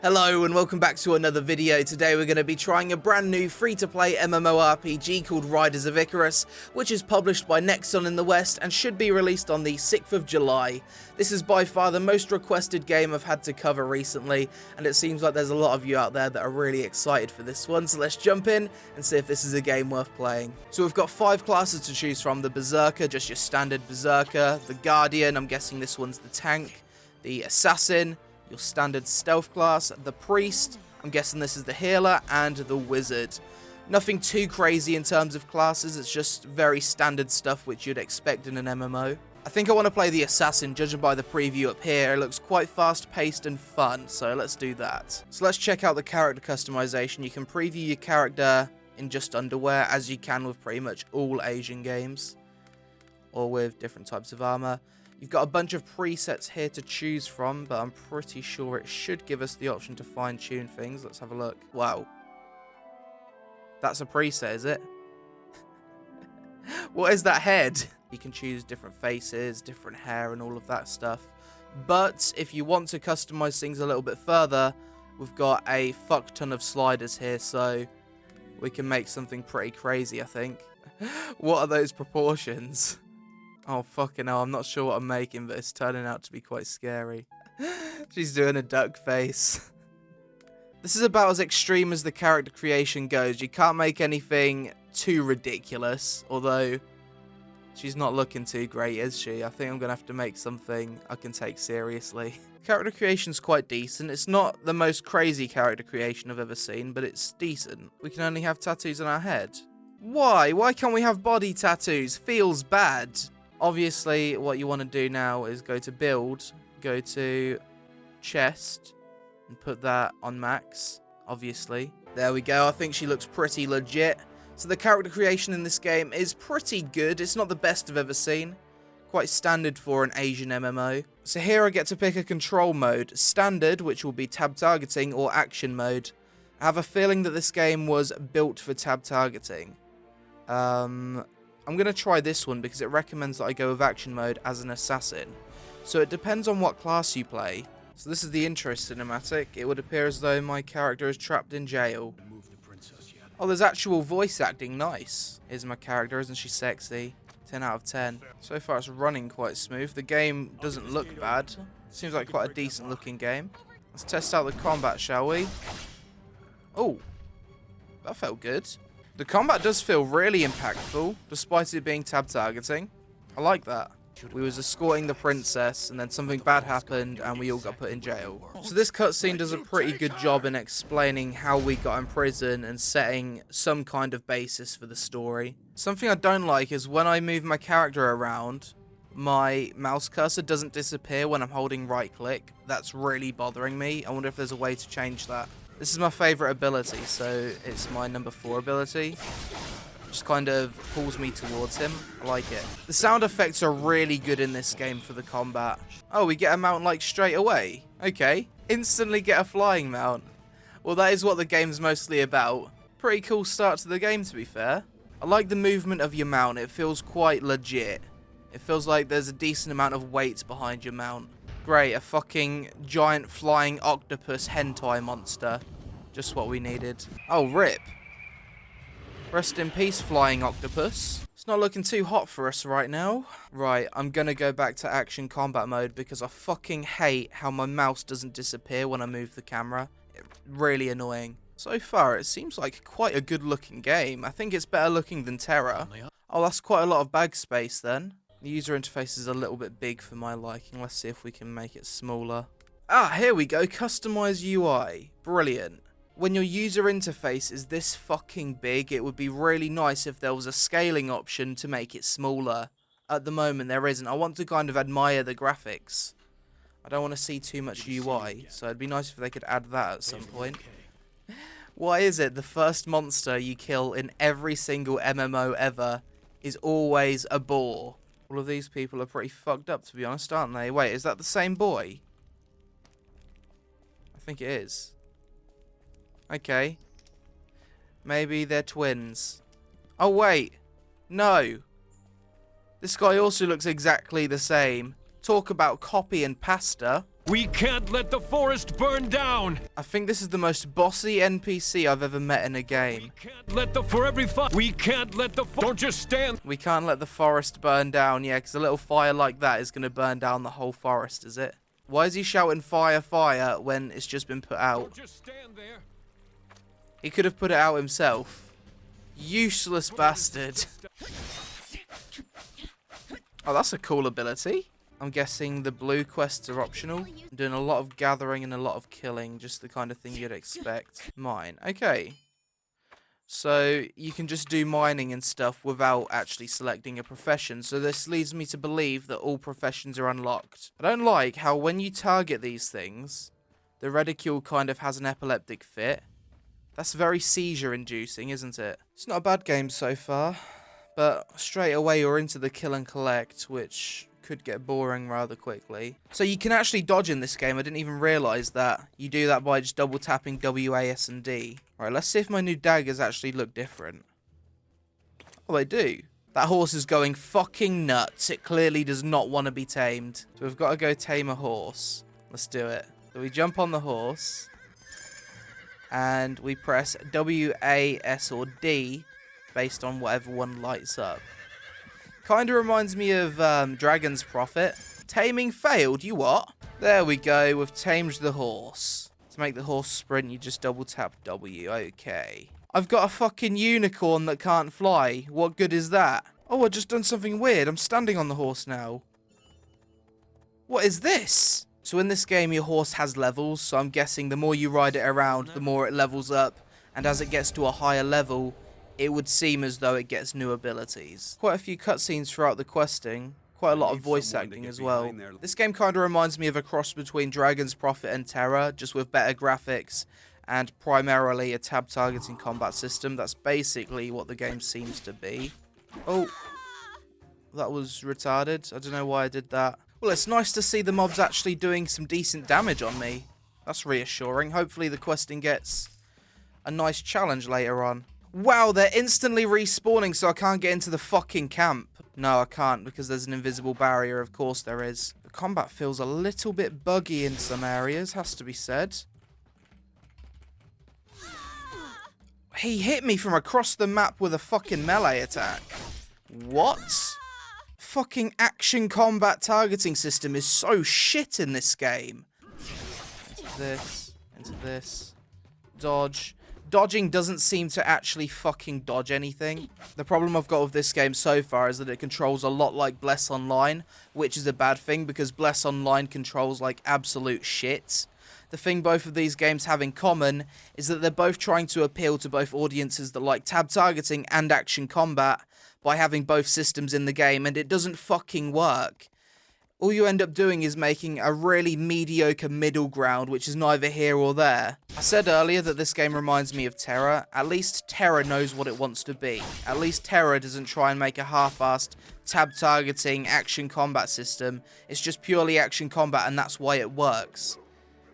Hello and welcome back to another video. Today we're going to be trying a brand new free-to-play MMORPG called Riders of Icarus, which is published by Nexon in the West and should be released on the 6th of July. This is by far the most requested game I've had to cover recently, and it seems like there's a lot of you out there that are really excited for this one, so let's jump in and see if this is a game worth playing. So we've got 5 classes to choose from: the Berserker, just your standard Berserker; the Guardian, I'm guessing this one's the tank; the Assassin, your standard stealth class; the Priest, I'm guessing this is the healer; and the Wizard. Nothing too crazy in terms of classes, it's just very standard stuff which you'd expect in an MMO. I think I want to play the Assassin, judging by the preview up here. It looks quite fast paced and fun, so let's do that. So let's check out the character customization. You can preview your character in just underwear, as you can with pretty much all Asian games, or with different types of armor. You've got a bunch of presets here to choose from, but I'm pretty sure it should give us the option to fine-tune things. Let's have a look. Wow. That's a preset, is it? What is that head? You can choose different faces, different hair, and all of that stuff. But if you want to customize things a little bit further, we've got a fuck ton of sliders here, so we can make something pretty crazy, I think. What are those proportions? Oh, fucking hell, I'm not sure what I'm making, but it's turning out to be quite scary. She's doing a duck face. This is about as extreme as the character creation goes. You can't make anything too ridiculous, although she's not looking too great, is she? I think I'm going to have to make something I can take seriously. Character creation's quite decent. It's not the most crazy character creation I've ever seen, but it's decent. We can only have tattoos on our head. Why? Why can't we have body tattoos? Feels bad. Obviously, what you want to do now is go to build, go to chest, and put that on max, obviously. There we go. I think she looks pretty legit. So the character creation in this game is pretty good. It's not the best I've ever seen. Quite standard for an Asian MMO. So here I get to pick a control mode: standard, which will be tab targeting, or action mode. I have a feeling that this game was built for tab targeting. I'm going to try this one because it recommends that I go with action mode as an assassin. So it depends on what class you play. So this is the intro cinematic. It would appear as though my character is trapped in jail. Oh, there's actual voice acting. Nice. Here's my character. Isn't she sexy? 10 out of 10. So far it's running quite smooth. The game doesn't look bad. Seems like quite a decent looking game. Let's test out the combat, shall we? Oh, that felt good. The combat does feel really impactful, despite it being tab targeting. I like that. We was escorting the princess, and then something bad happened, and we all got put in jail. So this cutscene does a pretty good job in explaining how we got in prison and setting some kind of basis for the story. Something I don't like is when I move my character around, my mouse cursor doesn't disappear when I'm holding right click. That's really bothering me. I wonder if there's a way to change that. This is my favourite ability, so it's my number 4 ability. Just kind of pulls me towards him. I like it. The sound effects are really good in this game for the combat. Oh, we get a mount like straight away. Okay. Instantly get a flying mount. Well, that is what the game's mostly about. Pretty cool start to the game, to be fair. I like the movement of your mount. It feels quite legit. It feels like there's a decent amount of weight behind your mount. Great, a fucking giant flying octopus hentai monster. Just what we needed. Oh, rip. Rest in peace, flying octopus. It's not looking too hot for us right now. Right, I'm gonna go back to action combat mode because I fucking hate how my mouse doesn't disappear when I move the camera. It's really annoying. So far, it seems like quite a good looking game. I think it's better looking than Terra. Oh, that's quite a lot of bag space then. The user interface is a little bit big for my liking. Let's see if we can make it smaller. Ah, here we go. Customize UI. Brilliant. When your user interface is this fucking big, it would be really nice if there was a scaling option to make it smaller. At the moment, there isn't. I want to kind of admire the graphics. I don't want to see too much UI, so it'd be nice if they could add that at some point. Why is it the first monster you kill in every single MMO ever is always a boar? All of these people are pretty fucked up, to be honest, aren't they? Wait, is that the same boy? I think it is. Okay. Maybe they're twins. Oh, wait. No. This guy also looks exactly the same. Talk about copy and pasta. We can't let the forest burn down. I think this is the most bossy NPC I've ever met in a game. We can't let the don't just stand. We can't let the forest burn down. Yeah, because a little fire like that is going to burn down the whole forest, is it? Why is he shouting fire, fire when it's just been put out? Don't just stand there. He could have put it out himself. Useless bastard. Oh, that's a cool ability. I'm guessing the blue quests are optional. I'm doing a lot of gathering and a lot of killing, just the kind of thing you'd expect. Mine. Okay. So you can just do mining and stuff without actually selecting a profession. So this leads me to believe that all professions are unlocked. I don't like how when you target these things, the reticule kind of has an epileptic fit. That's very seizure-inducing, isn't it? It's not a bad game so far, but straight away you're into the kill and collect, which could get boring rather quickly. So you can actually dodge in this game. I didn't even realise that. You do that by just double tapping W, A, S, and D. Alright, let's see if my new daggers actually look different. Oh, they do. That horse is going fucking nuts. It clearly does not want to be tamed. So we've got to go tame a horse. Let's do it. So we jump on the horse. And we press W, A, S, or D based on whatever one lights up. Kind of reminds me of Dragon's Prophet. Taming failed, you what? There we go, we've tamed the horse. To make the horse sprint, you just double tap W, okay. I've got a fucking unicorn that can't fly. What good is that? Oh, I've just done something weird. I'm standing on the horse now. What is this? So in this game, your horse has levels, so I'm guessing the more you ride it around, the more it levels up. And as it gets to a higher level, it would seem as though it gets new abilities. Quite a few cutscenes throughout the questing. Quite a lot of voice acting as well. This game kind of reminds me of a cross between Dragon's Prophet and Terra, just with better graphics and primarily a tab targeting combat system. That's basically what the game seems to be. Oh, that was retarded. I don't know why I did that. Well, it's nice to see the mobs actually doing some decent damage on me. That's reassuring. Hopefully the questing gets a nice challenge later on. Wow, they're instantly respawning, so I can't get into the fucking camp. No, I can't, because there's an invisible barrier. Of course there is. The combat feels a little bit buggy in some areas, has to be said. He hit me from across the map with a fucking melee attack. What? Fucking action combat targeting system is so shit in this game. Into this. Dodge. Dodging doesn't seem to actually fucking dodge anything. The problem I've got with this game so far is that it controls a lot like Bless Online, which is a bad thing because Bless Online controls like absolute shit. The thing both of these games have in common is that they're both trying to appeal to both audiences that like tab targeting and action combat by having both systems in the game, and it doesn't fucking work. All you end up doing is making a really mediocre middle ground, which is neither here or there. I said earlier that this game reminds me of Terra. At least Terra knows what it wants to be. At least Terra doesn't try and make a half-assed tab targeting action combat system. It's just purely action combat, and that's why it works.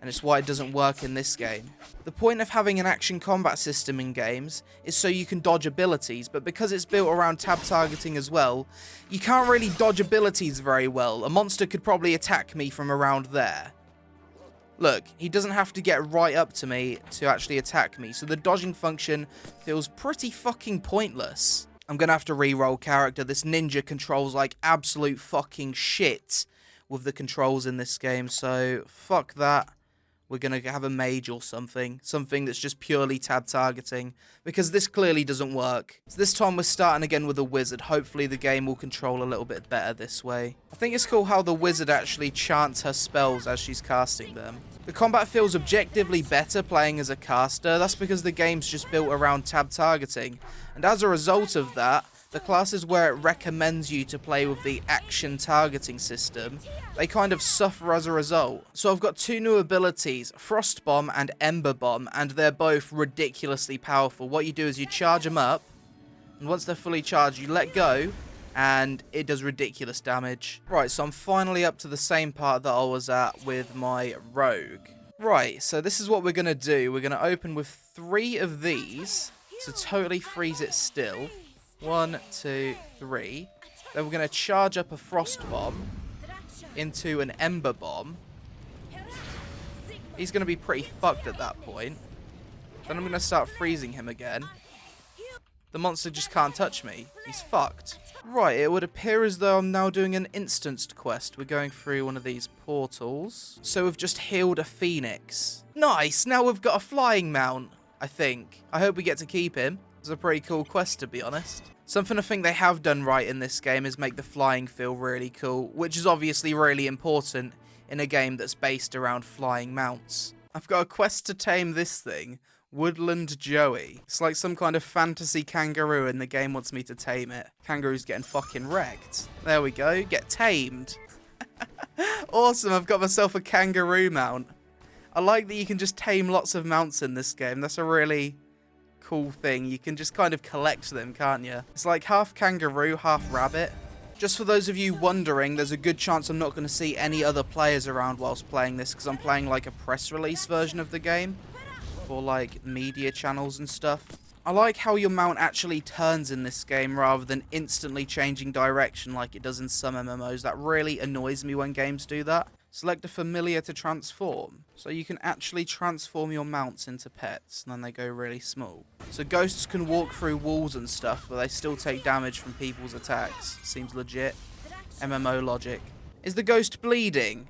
And it's why it doesn't work in this game. The point of having an action combat system in games is so you can dodge abilities, but because it's built around tab targeting as well, you can't really dodge abilities very well. A monster could probably attack me from around there. Look, he doesn't have to get right up to me to actually attack me, so the dodging function feels pretty fucking pointless. I'm gonna have to re-roll character. This ninja controls like absolute fucking shit with the controls in this game, so fuck that. We're going to have a mage or something. Something that's just purely tab targeting. Because this clearly doesn't work. So this time we're starting again with a wizard. Hopefully the game will control a little bit better this way. I think it's cool how the wizard actually chants her spells as she's casting them. The combat feels objectively better playing as a caster. That's because the game's just built around tab targeting. And as a result of that, the classes where it recommends you to play with the action targeting system, they kind of suffer as a result. So I've got two new abilities, Frost Bomb and Ember Bomb, and they're both ridiculously powerful. What you do is you charge them up, and once they're fully charged, you let go, and it does ridiculous damage. Right, so I'm finally up to the same part that I was at with my rogue. Right, so this is what we're going to do. We're going to open with 3 of these to totally freeze it still. 1, 2, 3. Then we're going to charge up a Frost Bomb into an Ember Bomb. He's going to be pretty fucked at that point. Then I'm going to start freezing him again. The monster just can't touch me. He's fucked. Right, it would appear as though I'm now doing an instanced quest. We're going through one of these portals. So we've just healed a phoenix. Nice, now we've got a flying mount, I think. I hope we get to keep him. It's a pretty cool quest, to be honest. Something I think they have done right in this game is make the flying feel really cool, which is obviously really important in a game that's based around flying mounts. I've got a quest to tame this thing. Woodland Joey. It's like some kind of fantasy kangaroo and the game wants me to tame it. Kangaroo's getting fucking wrecked. There we go. Get tamed. Awesome. I've got myself a kangaroo mount. I like that you can just tame lots of mounts in this game. That's a really cool thing. You can just kind of collect them, can't you? It's like half kangaroo, half rabbit. Just for those of you wondering, there's a good chance I'm not going to see any other players around whilst playing this because I'm playing like a press release version of the game. For like media channels and stuff. I like how your mount actually turns in this game rather than instantly changing direction like it does in some MMOs. That really annoys me when games do that. Select a familiar to transform. So you can actually transform your mounts into pets and then they go really small. So ghosts can walk through walls and stuff but they still take damage from people's attacks. Seems legit. MMO logic. Is the ghost bleeding?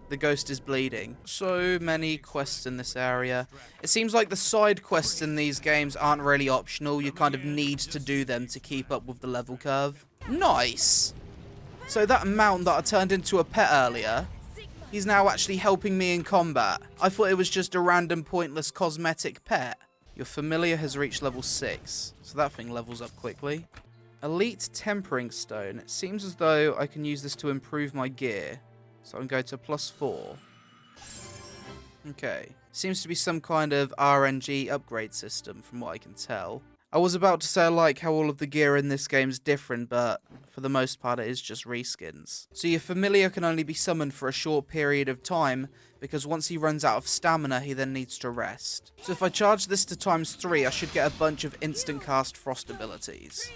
The ghost is bleeding. So many quests in this area. It seems like the side quests in these games aren't really optional. You kind of need to do them to keep up with the level curve. Nice! So that mount that I turned into a pet earlier, he's now actually helping me in combat. I thought it was just a random pointless cosmetic pet. Your familiar has reached level 6. So that thing levels up quickly. Elite Tempering Stone. It seems as though I can use this to improve my gear. So I can go to +4. Okay. Seems to be some kind of RNG upgrade system from what I can tell. I was about to say I like how all of the gear in this game is different, but for the most part it is just reskins. So your familiar can only be summoned for a short period of time, because once he runs out of stamina he then needs to rest. So if I charge this to ×3 I should get a bunch of instant cast frost abilities.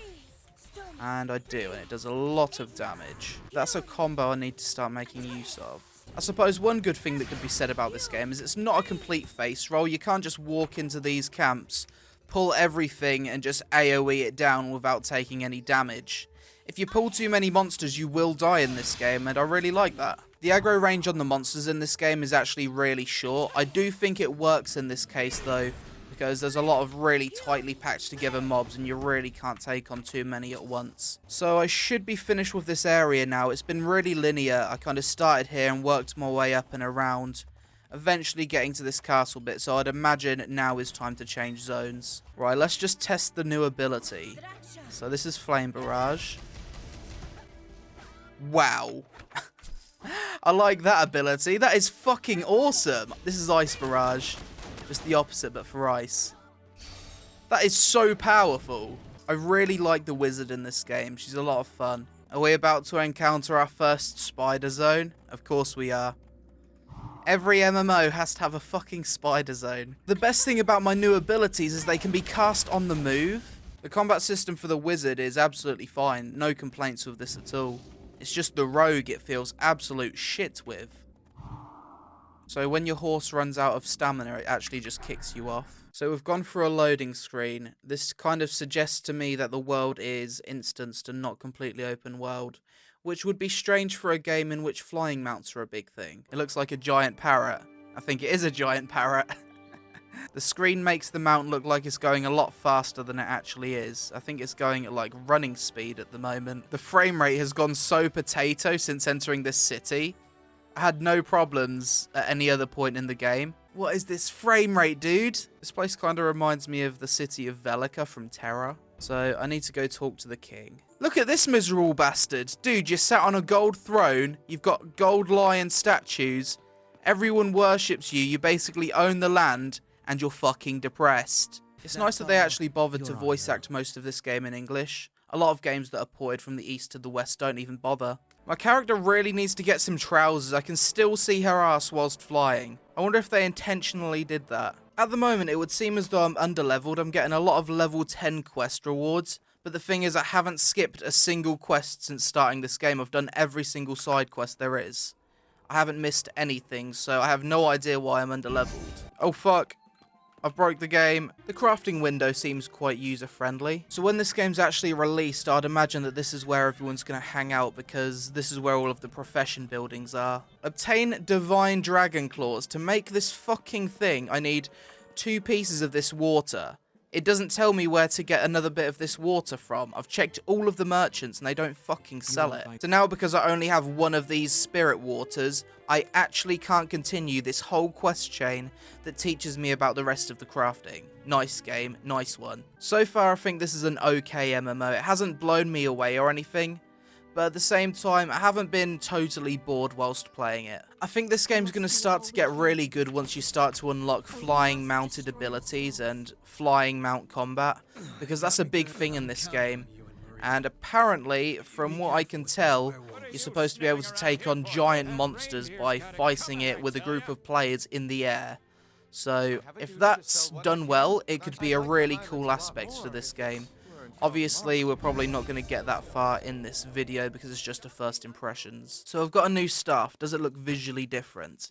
And I do, and it does a lot of damage. That's a combo I need to start making use of. I suppose one good thing that could be said about this game is it's not a complete face roll. You can't just walk into these camps, pull everything, and just AoE it down without taking any damage. If you pull too many monsters, you will die in this game, and I really like that. The aggro range on the monsters in this game is actually really short. I do think it works in this case, though, because there's a lot of really tightly packed together mobs and you really can't take on too many at once. So I should be finished with this area now. It's been really linear. I kind of started here and worked my way up and around, eventually getting to this castle bit, so I'd imagine now is time to change zones. Right, let's just test the new ability. So this is Flame Barrage. Wow. I like that ability. That is fucking awesome. This is Ice Barrage. Just the opposite, but for ice. That is so powerful. I really like the wizard in this game. She's a lot of fun. Are we about to encounter our first spider zone? Of course we are. Every MMO has to have a fucking spider zone. The best thing about my new abilities is they can be cast on the move. The combat system for the wizard is absolutely fine. No complaints with this at all. It's just the rogue it feels absolute shit with. So when your horse runs out of stamina, it actually just kicks you off. So we've gone through a loading screen. This kind of suggests to me that the world is instanced and not completely open world, which would be strange for a game in which flying mounts are a big thing. It looks like a giant parrot. I think it is a giant parrot. The screen makes the mount look like it's going a lot faster than it actually is. I think it's going at like running speed at the moment. The frame rate has gone so potato since entering this city. I had no problems at any other point in the game. What is this frame rate, dude? This place kind of reminds me of the city of Velica from Terra. So I need to go talk to the king. Look at this miserable bastard. Dude, you're sat on a gold throne. You've got gold lion statues. Everyone worships you. You basically own the land. And you're fucking depressed. It's nice that they actually bothered to voice act most of this game in English. A lot of games that are ported from the east to the west don't even bother. My character really needs to get some trousers. I can still see her ass whilst flying. I wonder if they intentionally did that. At the moment, it would seem as though I'm underleveled. I'm getting a lot of level 10 quest rewards. But the thing is, I haven't skipped a single quest since starting this game. I've done every single side quest there is. I haven't missed anything, so I have no idea why I'm underleveled. Oh fuck. I've broke the game. The crafting window seems quite user-friendly. So when this game's actually released, I'd imagine that this is where everyone's going to hang out because this is where all of the profession buildings are. Obtain divine dragon claws. To make this fucking thing, I need 2 pieces of this water. It doesn't tell me where to get another bit of this water from. I've checked all of the merchants and they don't fucking sell it. So now because I only have one of these spirit waters, I actually can't continue this whole quest chain that teaches me about the rest of the crafting. Nice game, nice one. So far I think this is an okay MMO. It hasn't blown me away or anything, but at the same time, I haven't been totally bored whilst playing it. I think this game's going to start to get really good once you start to unlock flying mounted abilities and flying mount combat, because that's a big thing in this game. And apparently, from what I can tell, you're supposed to be able to take on giant monsters by fighting it with a group of players in the air. So, if that's done well, it could be a really cool aspect to this game. Obviously, we're probably not going to get that far in this video because it's just a first impressions. So I've got a new staff. Does it look visually different?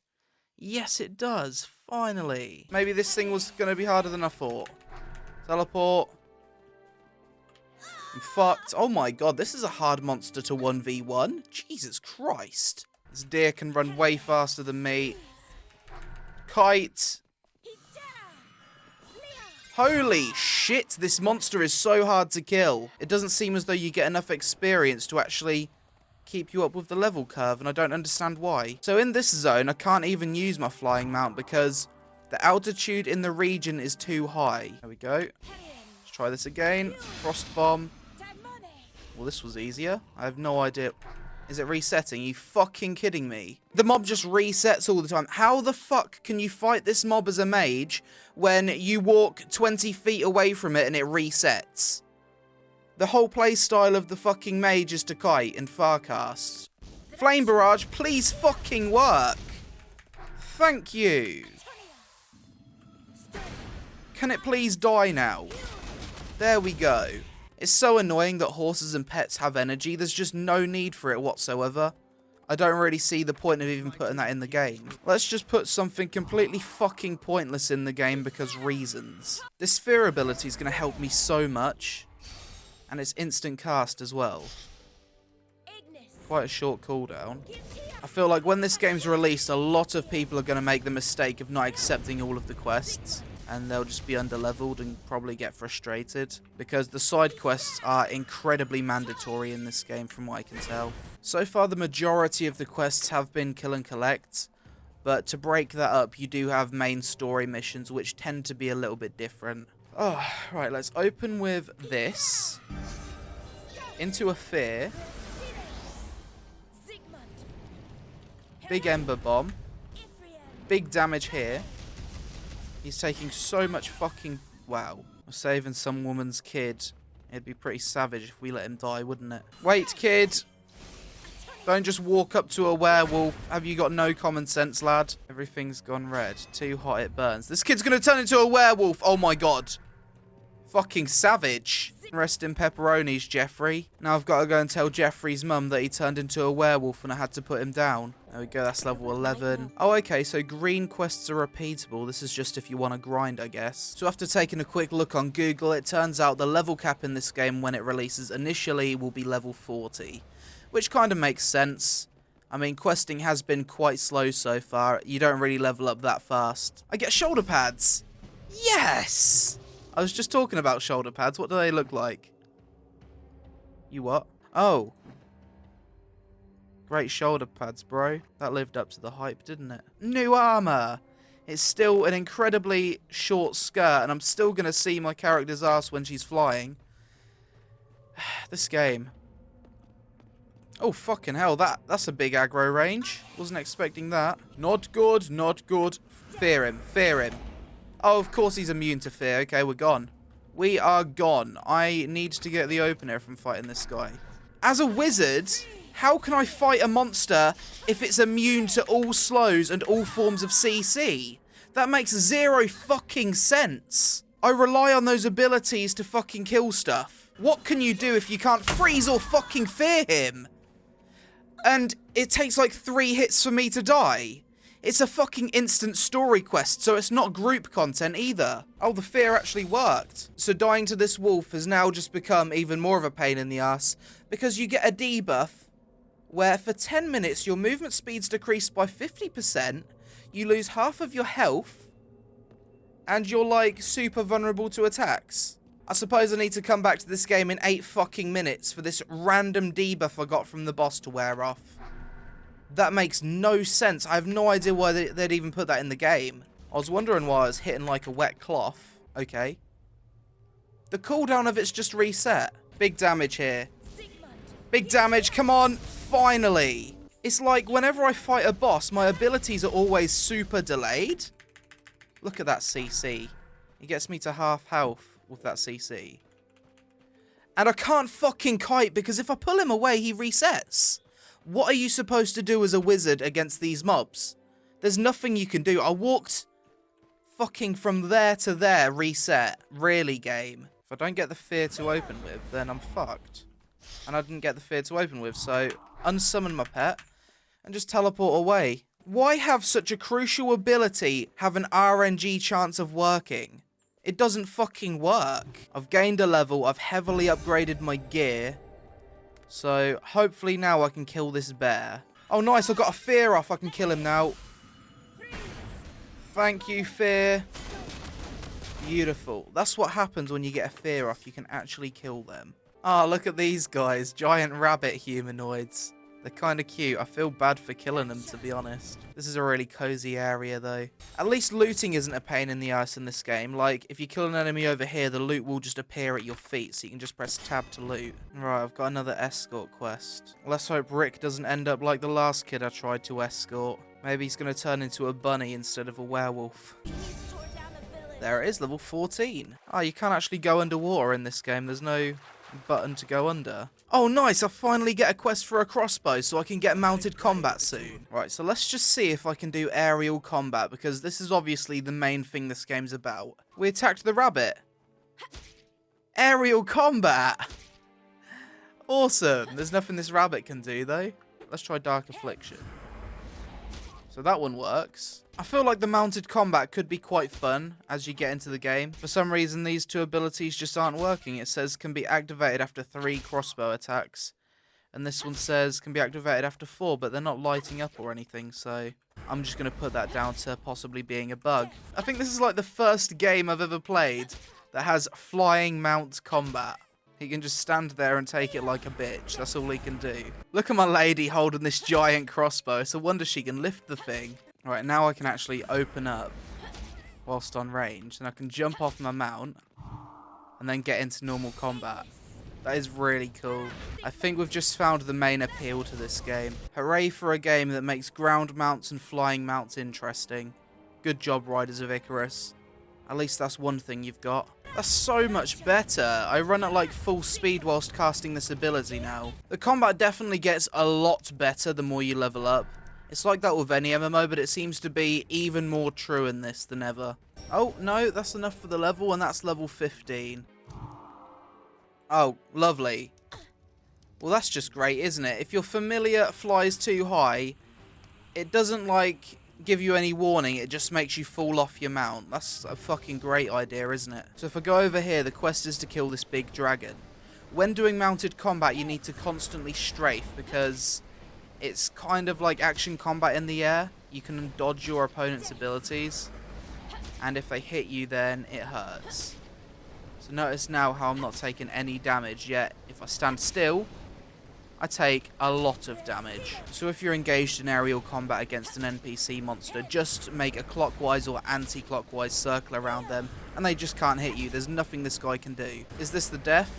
Yes, it does. Finally. Maybe this thing was going to be harder than I thought. Teleport. I'm fucked. Oh my god, this is a hard monster to 1v1. Jesus Christ. This deer can run way faster than me. Kite. Holy shit, this monster is so hard to kill. It doesn't seem as though you get enough experience to actually keep you up with the level curve, and I don't understand why. So in this zone, I can't even use my flying mount because the altitude in the region is too high. There we go. Let's try this again. Frost bomb. Well, this was easier. I have no idea. Is it resetting? Are you fucking kidding me? The mob just resets all the time. How the fuck can you fight this mob as a mage when you walk 20 feet away from it and it resets? The whole playstyle of the fucking mage is to kite and farcast. Flame barrage, please fucking work. Thank you. Can it please die now? There we go. It's so annoying that horses and pets have energy. There's just no need for it whatsoever. I don't really see the point of even putting that in the game. Let's just put something completely fucking pointless in the game because reasons. This sphere ability is going to help me so much. And it's instant cast as well. Quite a short cooldown. I feel like when this game's released, a lot of people are going to make the mistake of not accepting all of the quests. And they'll just be underleveled and probably get frustrated. Because the side quests are incredibly mandatory in this game from what I can tell. So far the majority of the quests have been kill and collect. But to break that up, you do have main story missions which tend to be a little bit different. Oh, right, let's open with this. Into a fear. Big ember bomb. Big damage here. He's taking so much fucking... Wow. We're saving some woman's kid. It'd be pretty savage if we let him die, wouldn't it? Wait, kid! Don't just walk up to a werewolf. Have you got no common sense, lad? Everything's gone red. Too hot, it burns. This kid's gonna turn into a werewolf! Oh my god. Fucking savage. Rest in pepperonis, Jeffrey. Now I've got to go and tell Jeffrey's mum that he turned into a werewolf and I had to put him down. There we go, that's level 11. Oh, okay, so green quests are repeatable. This is just if you want to grind, I guess. So after taking a quick look on Google, it turns out the level cap in this game when it releases initially will be level 40. Which kind of makes sense. I mean, questing has been quite slow so far. You don't really level up that fast. I get shoulder pads! Yes! I was just talking about shoulder pads. What do they look like? You what? Oh. Great shoulder pads, bro. That lived up to the hype, didn't it? New armor. It's still an incredibly short skirt, and I'm still going to see my character's ass when she's flying. This game. Oh, fucking hell. That's a big aggro range. Wasn't expecting that. Not good, not good. Fear him, fear him. Oh, of course he's immune to fear. Okay, we're gone. We are gone. I need to get the opener if I'm fighting this guy. As a wizard, how can I fight a monster if it's immune to all slows and all forms of CC? That makes zero fucking sense. I rely on those abilities to fucking kill stuff. What can you do if you can't freeze or fucking fear him? And it takes like 3 hits for me to die. It's a fucking instant story quest, so it's not group content either. Oh, the fear actually worked. So dying to this wolf has now just become even more of a pain in the ass, because you get a debuff where for 10 minutes your movement speed's decreased by 50%, you lose half of your health, and you're like super vulnerable to attacks. I suppose I need to come back to this game in 8 fucking minutes for this random debuff I got from the boss to wear off. That makes no sense. I have no idea why they'd even put that in the game. I was wondering why I was hitting like a wet cloth. Okay. The cooldown of it's just reset. Big damage here. Big damage, come on, finally. It's like whenever I fight a boss, my abilities are always super delayed. Look at that CC. It gets me to half health with that CC. And I can't fucking kite because if I pull him away, he resets. What are you supposed to do as a wizard against these mobs? There's nothing you can do. I walked fucking from there to there, reset. Really, game. If I don't get the fear to open with, then I'm fucked. And I didn't get the fear to open with, so unsummon my pet and just teleport away. Why have such a crucial ability have an RNG chance of working? It doesn't fucking work. I've gained a level, I've heavily upgraded my gear. So, hopefully now I can kill this bear. Oh, nice, I've got a fear off. I can kill him now. Thank you, fear. Beautiful. That's what happens when you get a fear off. You can actually kill them. Ah, look at these guys. Giant rabbit humanoids. They're kind of cute. I feel bad for killing them, to be honest. This is a really cozy area, though. At least looting isn't a pain in the ass in this game. Like, if you kill an enemy over here, the loot will just appear at your feet, so you can just press tab to loot. Right, I've got another escort quest. Let's hope Rick doesn't end up like the last kid I tried to escort. Maybe he's going to turn into a bunny instead of a werewolf. There it is, level 14. Ah, you can't actually go underwater in this game. There's no button to go under. Oh, nice. I finally get a quest for a crossbow so I can get mounted combat soon. Right, so let's just see if I can do aerial combat because this is obviously the main thing this game's about. We attacked the rabbit. Aerial combat. Awesome. There's nothing this rabbit can do, though. Let's try Dark Affliction. So that one works. I feel like the mounted combat could be quite fun as you get into the game. For some reason, these two abilities just aren't working. It says can be activated after 3 crossbow attacks. And this one says can be activated after 4, but they're not lighting up or anything, so I'm just going to put that down to possibly being a bug. I think this is like the first game I've ever played that has flying mount combat. He can just stand there and take it like a bitch. That's all he can do. Look at my lady holding this giant crossbow. It's a wonder she can lift the thing. Right, now I can actually open up whilst on range. And I can jump off my mount and then get into normal combat. That is really cool. I think we've just found the main appeal to this game. Hooray for a game that makes ground mounts and flying mounts interesting. Good job, Riders of Icarus. At least that's one thing you've got. That's so much better. I run at like full speed whilst casting this ability now. The combat definitely gets a lot better the more you level up. It's like that with any MMO, but it seems to be even more true in this than ever. Oh, no, that's enough for the level, and that's level 15. Oh, lovely. Well, that's just great, isn't it? If your familiar flies too high, it doesn't, like, give you any warning. It just makes you fall off your mount. That's a fucking great idea, isn't it? So if I go over here, the quest is to kill this big dragon. When doing mounted combat, you need to constantly strafe, because it's kind of like action combat in the air. You can dodge your opponent's abilities, and if they hit you, then it hurts. So notice now how I'm not taking any damage, yet if I stand still, I take a lot of damage. So if you're engaged in aerial combat against an NPC monster, just make a clockwise or anti-clockwise circle around them, and they just can't hit you. There's nothing this guy can do. Is this the death?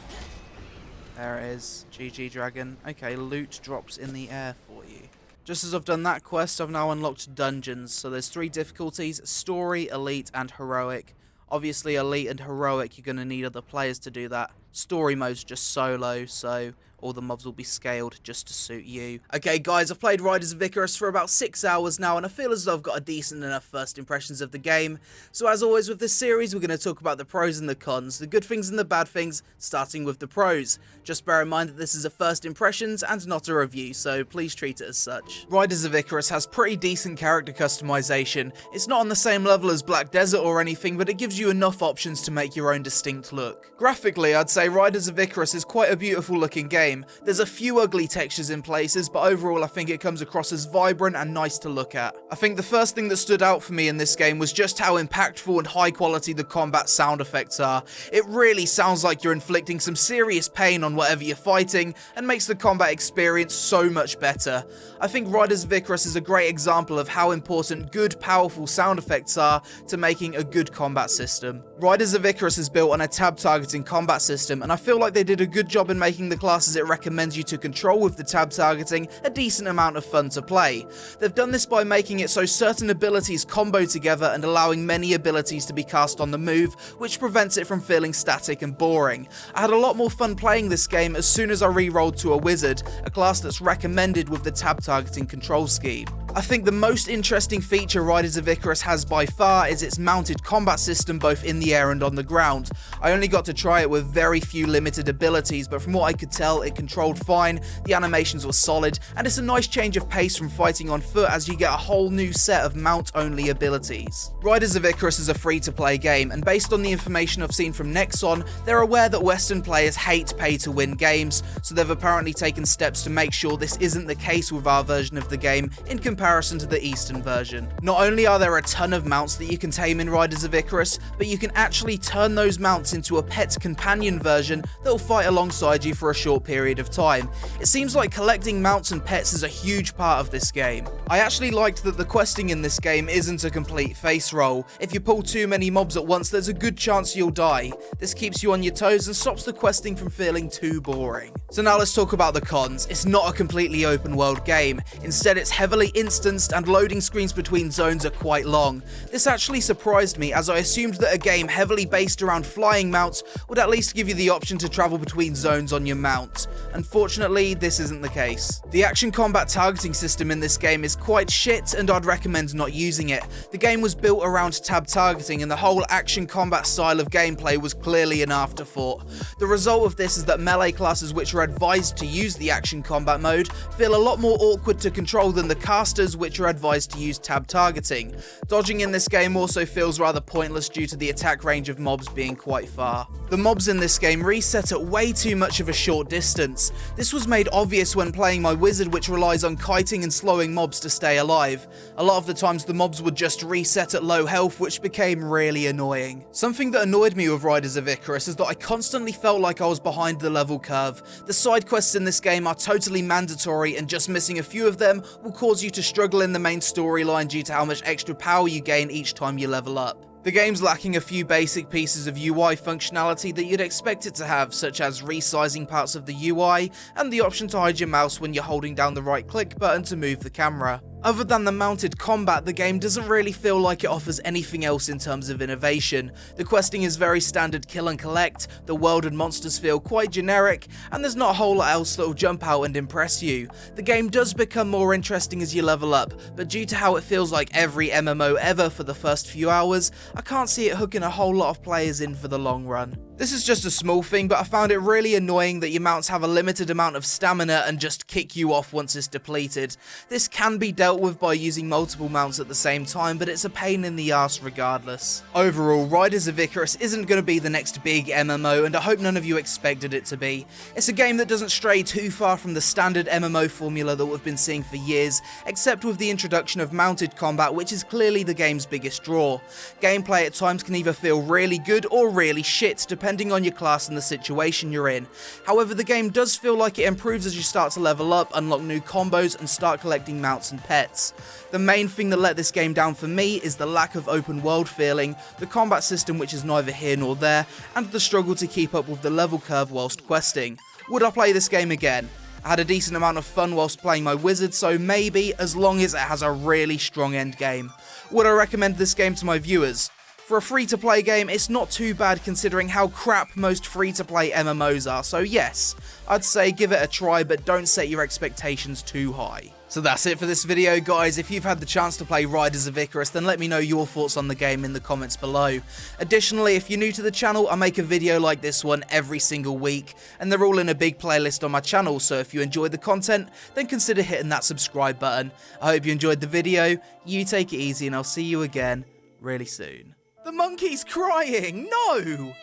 There it is. GG dragon. Okay, loot drops in the air for you. Just as I've done that quest, I've now unlocked dungeons. So there's 3 difficulties: story, elite, and heroic. Obviously, elite and heroic, you're going to need other players to do that. Story mode's just solo, so all the mobs will be scaled just to suit you. Okay guys, I've played Riders of Icarus for about 6 hours now, and I feel as though I've got a decent enough first impressions of the game. So as always with this series, we're going to talk about the pros and the cons, the good things and the bad things, starting with the pros. Just bear in mind that this is a first impressions and not a review, so please treat it as such. Riders of Icarus has pretty decent character customization. It's not on the same level as Black Desert or anything, but it gives you enough options to make your own distinct look. Graphically, I'd say Riders of Icarus is quite a beautiful looking game. There's a few ugly textures in places, but overall I think it comes across as vibrant and nice to look at. I think the first thing that stood out for me in this game was just how impactful and high quality the combat sound effects are. It really sounds like you're inflicting some serious pain on whatever you're fighting, and makes the combat experience so much better. I think Riders of Icarus is a great example of how important good, powerful sound effects are to making a good combat system. Riders of Icarus is built on a tab targeting combat system, and I feel like they did a good job in making the classes it recommends you to control with the tab targeting a decent amount of fun to play. They've done this by making it so certain abilities combo together and allowing many abilities to be cast on the move, which prevents it from feeling static and boring. I had a lot more fun playing this game as soon as I re-rolled to a wizard, a class that's recommended with the tab targeting control scheme. I think the most interesting feature Riders of Icarus has by far is its mounted combat system both in the air and on the ground. I only got to try it with very few limited abilities, but from what I could tell it controlled fine, the animations were solid, and it's a nice change of pace from fighting on foot as you get a whole new set of mount-only abilities. Riders of Icarus is a free-to-play game, and based on the information I've seen from Nexon, they're aware that Western players hate pay-to-win games, so they've apparently taken steps to make sure this isn't the case with our version of the game in comparison to the Eastern version. Not only are there a ton of mounts that you can tame in Riders of Icarus, but you can actually turn those mounts into a pet companion version that will fight alongside you for a short period of time. It seems like collecting mounts and pets is a huge part of this game. I actually liked that the questing in this game isn't a complete face roll. If you pull too many mobs at once, there's a good chance you'll die. This keeps you on your toes and stops the questing from feeling too boring. So now let's talk about the cons. It's not a completely open world game. Instead, it's heavily instanced and loading screens between zones are quite long. This actually surprised me, as I assumed that a game heavily based around flying mounts would at least give you the option to travel between zones on your mount. Unfortunately, this isn't the case. The action combat targeting system in this game is quite shit, and I'd recommend not using it. The game was built around tab targeting, and the whole action combat style of gameplay was clearly an afterthought. The result of this is that melee classes which are advised to use the action combat mode feel a lot more awkward to control than the casters which are advised to use tab targeting. Dodging in this game also feels rather pointless due to the attack range of mobs being quite far. The mobs in this game reset at way too much of a short distance. This was made obvious when playing my wizard, which relies on kiting and slowing mobs to stay alive. A lot of the times the mobs would just reset at low health, which became really annoying. Something that annoyed me with Riders of Icarus is that I constantly felt like I was behind the level curve. The side quests in this game are totally mandatory, and just missing a few of them will cause you to struggle in the main storyline due to how much extra power you gain each time you level up. The game's lacking a few basic pieces of UI functionality that you'd expect it to have, such as resizing parts of the UI and the option to hide your mouse when you're holding down the right click button to move the camera. Other than the mounted combat, the game doesn't really feel like it offers anything else in terms of innovation. The questing is very standard kill and collect, the world and monsters feel quite generic, and there's not a whole lot else that will jump out and impress you. The game does become more interesting as you level up, but due to how it feels like every MMO ever for the first few hours, I can't see it hooking a whole lot of players in for the long run. This is just a small thing, but I found it really annoying that your mounts have a limited amount of stamina and just kick you off once it's depleted. This can be dealt with by using multiple mounts at the same time, but it's a pain in the arse regardless. Overall, Riders of Icarus isn't going to be the next big MMO, and I hope none of you expected it to be. It's a game that doesn't stray too far from the standard MMO formula that we've been seeing for years, except with the introduction of mounted combat, which is clearly the game's biggest draw. Gameplay at times can either feel really good or really shit, depending on your class and the situation you're in. However, the game does feel like it improves as you start to level up, unlock new combos, and start collecting mounts and pets. The main thing that let this game down for me is the lack of open world feeling, the combat system which is neither here nor there, and the struggle to keep up with the level curve whilst questing. Would I play this game again? I had a decent amount of fun whilst playing my wizard, so maybe, as long as it has a really strong end game. Would I recommend this game to my viewers? For a free-to-play game, it's not too bad considering how crap most free-to-play MMOs are, so yes, I'd say give it a try, but don't set your expectations too high. So that's it for this video, guys. If you've had the chance to play Riders of Icarus, then let me know your thoughts on the game in the comments below. Additionally, if you're new to the channel, I make a video like this one every single week, and they're all in a big playlist on my channel, so if you enjoy the content, then consider hitting that subscribe button. I hope you enjoyed the video, you take it easy, and I'll see you again really soon. The monkey's crying! No!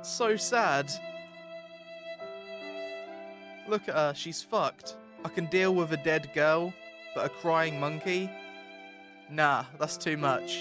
So sad. Look at her, she's fucked. I can deal with a dead girl, but a crying monkey? Nah, that's too much.